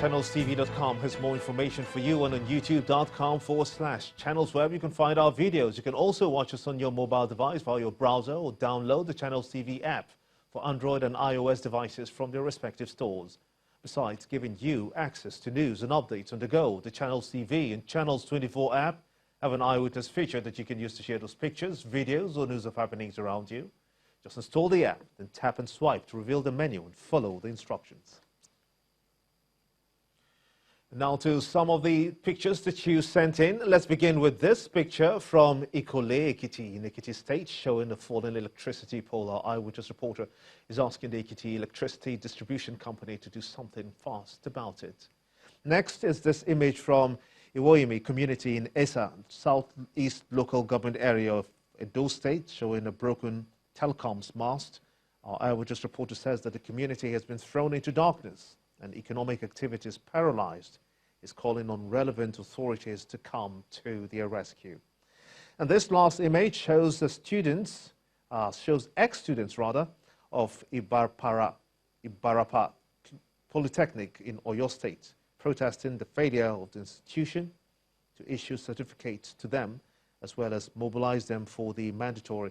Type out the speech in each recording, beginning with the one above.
ChannelsTV.com has more information for you, and on YouTube.com/Channels Web you can find our videos. You can also watch us on your mobile device via your browser or download the Channels TV app for Android and iOS devices from their respective stores. Besides giving you access to news and updates on the go, the Channels TV and Channels 24 app have an eyewitness feature that you can use to share those pictures, videos or news of happenings around you. Just install the app, then tap and swipe to reveal the menu and follow the instructions. Now to some of the pictures that you sent in. Let's begin with this picture from Ikole, Ekiti, in Ekiti State, showing a fallen electricity pole. Our eyewitness reporter is asking the Ekiti Electricity Distribution Company to do something fast about it. Next is this image from Iwoyimi community in Esa, southeast local government area of Ondo State, showing a broken telecoms mast. Our eyewitness reporter says that the community has been thrown into darkness and economic activities paralyzed, is calling on relevant authorities to come to their rescue. And this last image shows the students, ex-students rather, of Ibarapa Polytechnic in Oyo State, protesting the failure of the institution to issue certificates to them, as well as mobilize them for the mandatory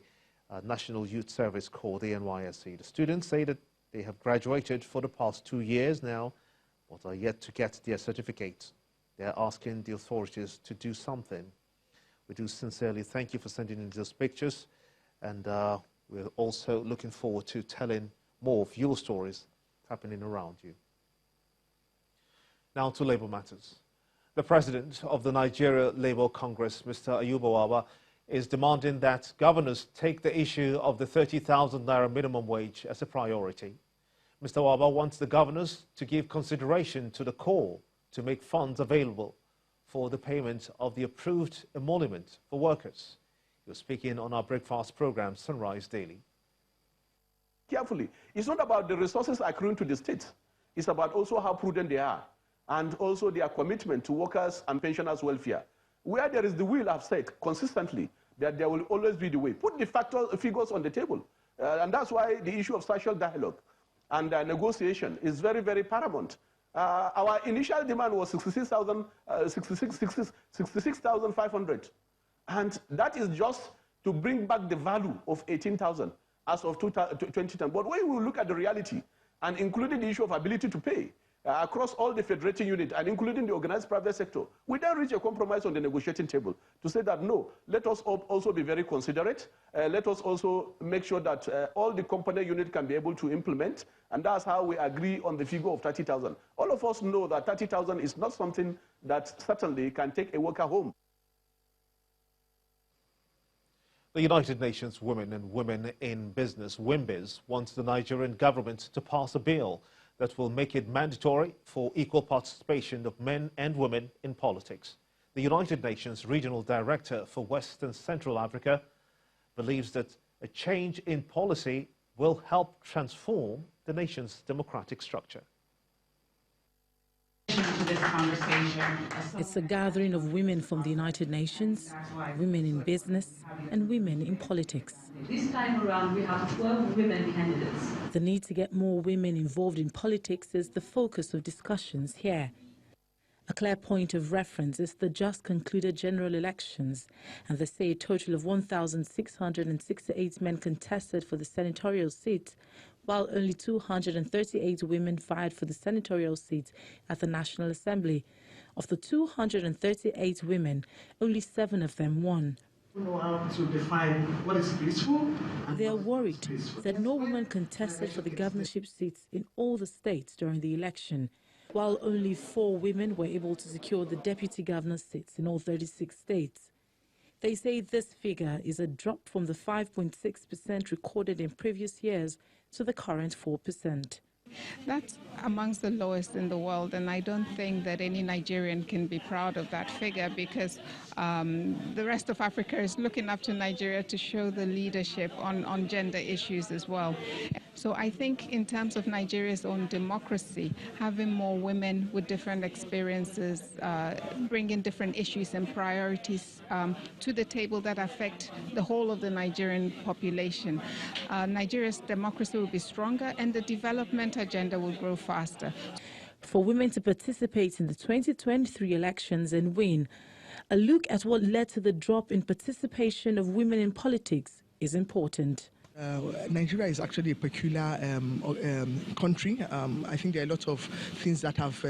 National Youth Service Corps, the NYSC. The students say that they have graduated for the past 2 years now, but are yet to get their certificates. They are asking the authorities to do something. We do sincerely thank you for sending in those pictures, and we're also looking forward to telling more of your stories happening around you. Now to Labour matters. The president of the Nigeria Labour Congress, Mr. Ayuba Waba, is demanding that governors take the issue of the 30,000 naira minimum wage as a priority. Mr. Waba wants the governors to give consideration to the call to make funds available for the payment of the approved emolument for workers. He was speaking on our breakfast program, Sunrise Daily. Carefully, it's not about the resources accruing to the states. It's about also how prudent they are and also their commitment to workers and pensioners' welfare. Where there is the will, I've said consistently that there will always be the way. Put the figures on the table. And that's why the issue of social dialogue and negotiation is very, very paramount. Our initial demand was 66,500. And that is just to bring back the value of 18,000 as of 2010. But when we look at the reality, and including the issue of ability to pay, across all the federating units and including the organized private sector, we then reach a compromise on the negotiating table to say that no, let us also be very considerate. Let us also make sure that all the component units can be able to implement, and that's how we agree on the figure of 30,000. All of us know that 30,000 is not something that certainly can take a worker home. The United Nations Women and Women in Business, WIMBIZ, wants the Nigerian government to pass a bill that will make it mandatory for equal participation of men and women in politics. The United Nations Regional Director for West and Central Africa believes that a change in policy will help transform the nation's democratic structure. It's a gathering of women from the United Nations, women in business, and women in politics. This time around, we have 12 women candidates. The need to get more women involved in politics is the focus of discussions here. A clear point of reference is the just concluded general elections, and they say a total of 1,668 men contested for the senatorial seats, while only 238 women vied for the senatorial seat at the National Assembly. Of the 238 women, only 7 of them won. We know how to define what is peaceful. They are worried that no woman contested for the governorship seats in all the states during the election, while only 4 women were able to secure the deputy governor seats in all 36 states. They say this figure is a drop from the 5.6% recorded in previous years to the current 4%. That's amongst the lowest in the world, and I don't think that any Nigerian can be proud of that figure, because the rest of Africa is looking up to Nigeria to show the leadership on gender issues as well. So I think in terms of Nigeria's own democracy, having more women with different experiences, bringing different issues and priorities to the table that affect the whole of the Nigerian population, Nigeria's democracy will be stronger and the development agenda will grow faster. for women to participate in the 2023 elections and win. A look at what led to the drop in participation of women in politics is important. Nigeria is actually a peculiar country. I think there are a lot of things that have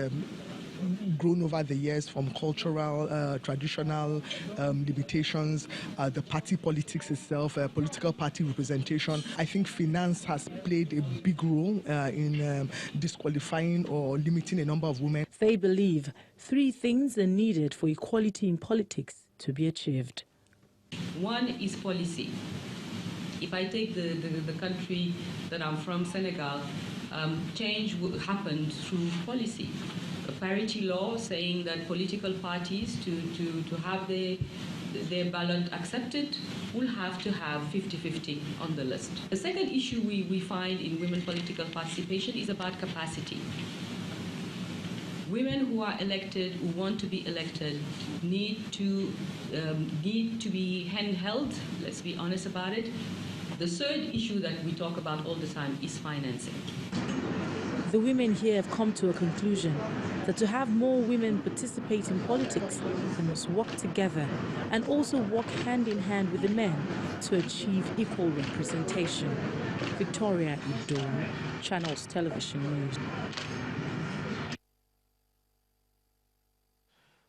grown over the years, from cultural, traditional limitations, the party politics itself, political party representation. I think finance has played a big role in disqualifying or limiting a number of women. They believe 3 things are needed for equality in politics to be achieved. One is policy. If I take the country that I'm from, Senegal, change happened through policy. A parity law saying that political parties to have their ballot accepted will have to have 50-50 on the list. The second issue we find in women political participation is about capacity. Women who are elected, who want to be elected, need to be handheld. Let's be honest about it. The third issue that we talk about all the time is financing. The women here have come to a conclusion that to have more women participate in politics, they must work together and also work hand in hand with the men to achieve equal representation. Victoria Idom, Channels Television News.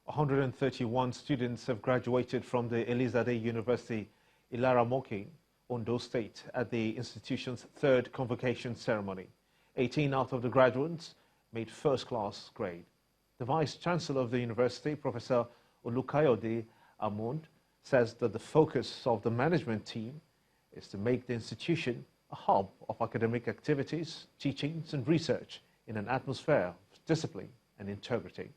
131 students have graduated from the Elizade University, Ilaramoki, Ondo State, at the institution's 3rd convocation ceremony. 18 out of the graduates made first-class grade. The Vice-Chancellor of the university, Professor Olukayode Amund, says that the focus of the management team is to make the institution a hub of academic activities, teachings and research in an atmosphere of discipline and integrity.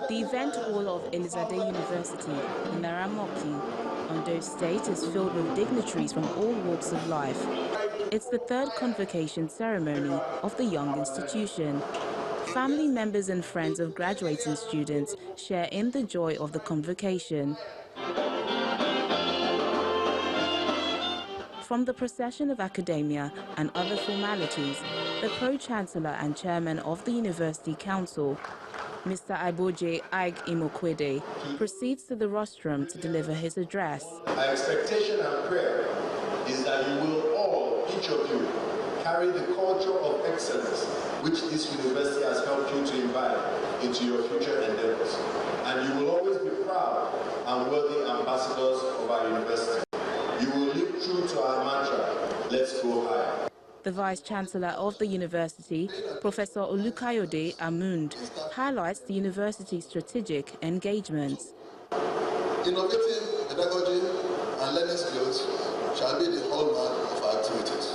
The event hall of Elizade University in Naramoki, Ondo State, is filled with dignitaries from all walks of life. It's the 3rd convocation ceremony of the young institution. Family members and friends of graduating students share in the joy of the convocation. From the procession of academia and other formalities, the Pro-Chancellor and Chairman of the University Council, Mr. Iboje Ig Imokwede, proceeds to the rostrum to deliver his address. My expectation and prayer is that you will all, each of you, carry the culture of excellence which this university has helped you to imbibe into your future endeavors. And you will always be proud and worthy ambassadors of our university. You will live true to our mantra, let's go higher. The Vice-Chancellor of the university, Professor Olukayode Amund, highlights the university's strategic engagements. Innovative pedagogy and learning skills shall be the hallmark of our activities.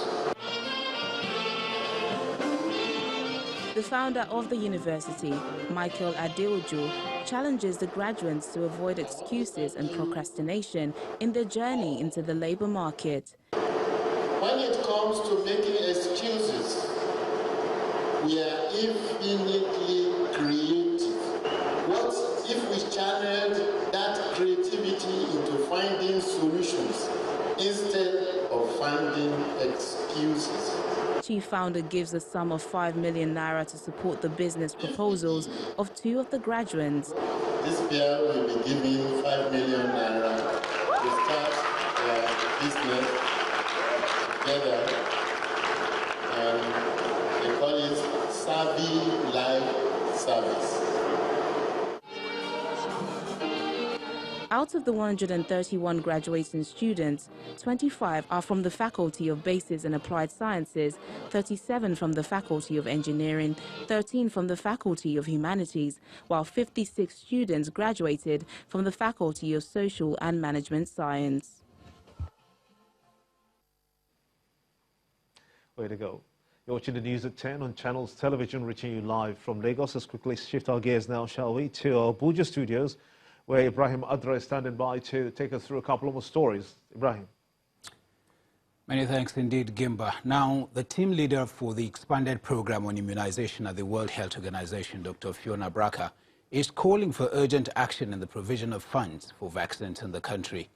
The founder of the university, Michael Adeojo, challenges the graduates to avoid excuses and procrastination in their journey into the labor market. When it comes to making excuses, we are infinitely creative. What if we channeled that creativity into finding solutions instead of finding excuses? Chief founder gives a sum of 5 million naira to support the business proposals of 2 of the graduates. This year will be giving 5 million naira to start their business together, and they call it Savvy Life Service. Out of the 131 graduating students, 25 are from the Faculty of Basic and Applied Sciences, 37 from the Faculty of Engineering, 13 from the Faculty of Humanities, while 56 students graduated from the Faculty of Social and Management Science. Way to go. You're watching the news at 10 on Channels Television, reaching you live from Lagos. Let's quickly shift our gears now, shall we, to our Abuja studios, where Ibrahim Adra is standing by to take us through a couple of more stories. Ibrahim. Many thanks indeed, Gimba. Now, the team leader for the expanded program on immunization at the World Health Organization, Dr. Fiona Braka, is calling for urgent action in the provision of funds for vaccines in the country.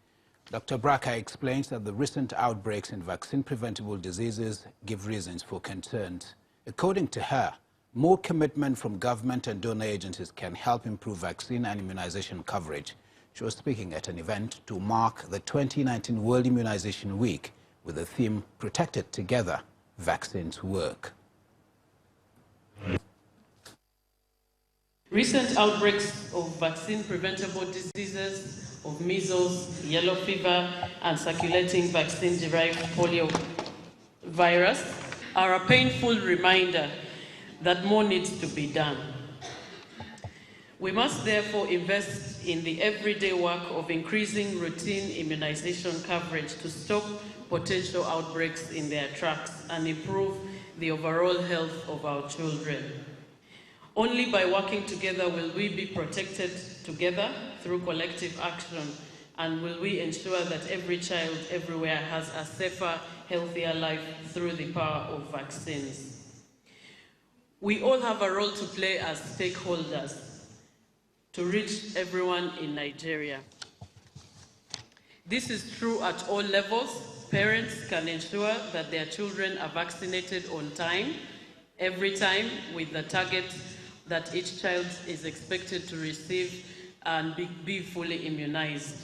Dr. Braka explains that the recent outbreaks in vaccine-preventable diseases give reasons for concern. According to her, more commitment from government and donor agencies can help improve vaccine and immunization coverage. She was speaking at an event to mark the 2019 World Immunization Week with the theme, Protected Together, Vaccines Work. Recent outbreaks of vaccine-preventable diseases of measles, yellow fever, and circulating vaccine-derived polio virus are a painful reminder that more needs to be done. We must therefore invest in the everyday work of increasing routine immunization coverage to stop potential outbreaks in their tracks and improve the overall health of our children. Only by working together will we be protected together through collective action, and will we ensure that every child everywhere has a safer, healthier life through the power of vaccines. We all have a role to play as stakeholders to reach everyone in Nigeria. This is true at all levels. Parents can ensure that their children are vaccinated on time, every time, with the target that each child is expected to receive and be fully immunized.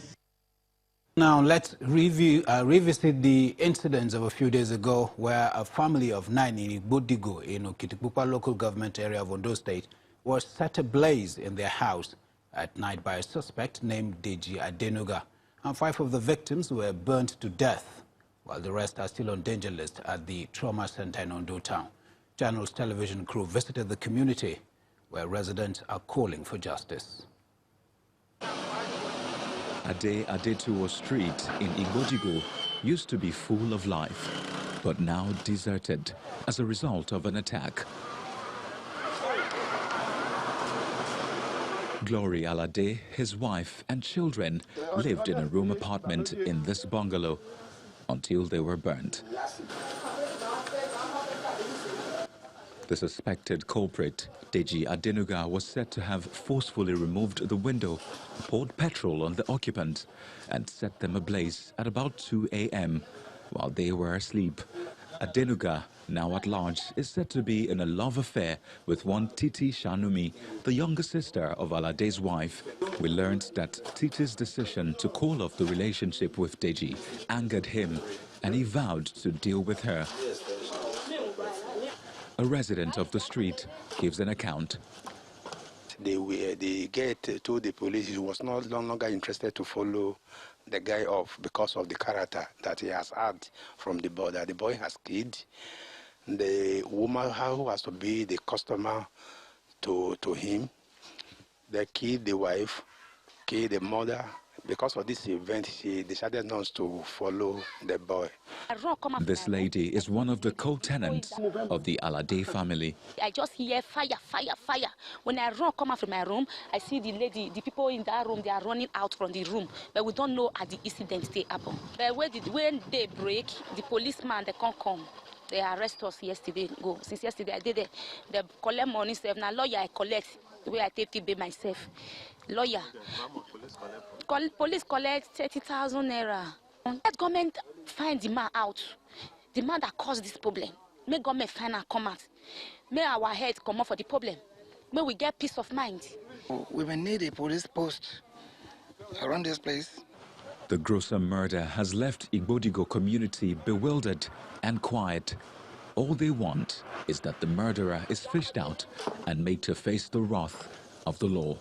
Now let's revisit the incidents of a few days ago where a family of 9 in Igbodigo in Okitipupa local government area of Ondo State was set ablaze in their house at night by a suspect named Deji Adenuga. And 5 of the victims were burnt to death, while the rest are still on danger list at the trauma center in Ondo town. Channel's television crew visited the community where residents are calling for justice. Adetuo Street in Igbodigo used to be full of life, but now deserted as a result of an attack. Glory Alade, his wife and children lived in a room apartment in this bungalow until they were burnt. The suspected culprit, Deji Adenuga, was said to have forcefully removed the window, poured petrol on the occupants, and set them ablaze at about 2 a.m. while they were asleep. Adenuga, now at large, is said to be in a love affair with one Titi Shanumi, the younger sister of Alade's wife. We learned that Titi's decision to call off the relationship with Deji angered him, and he vowed to deal with her. A resident of the street gives an account. The gate told the police he was no longer interested to follow the guy off because of the character that he has had from the boy. That the boy has killed the woman who has to be the customer to him. They killed the wife, killed the mother. Because of this event, she decided not to follow the boy. This lady is one of the co-tenants of the Alade family. I just hear fire, fire, fire. When I come out from my room, I see the lady, the people in that room, they are running out from the room. But we don't know at the incident they happen. But when they break, the policeman, they can't come. They arrest us yesterday. Since yesterday, I did it. They collect money. Now lawyer, I collect. The way I take it by myself. Lawyer. Police collect 30,000 naira. Let government find the man out. The man that caused this problem. May government find and come out. May our head come up for the problem. May we get peace of mind. We will need a police post around this place. The gruesome murder has left Igbodigo community bewildered and quiet. All they want is that the murderer is fished out and made to face the wrath of the law.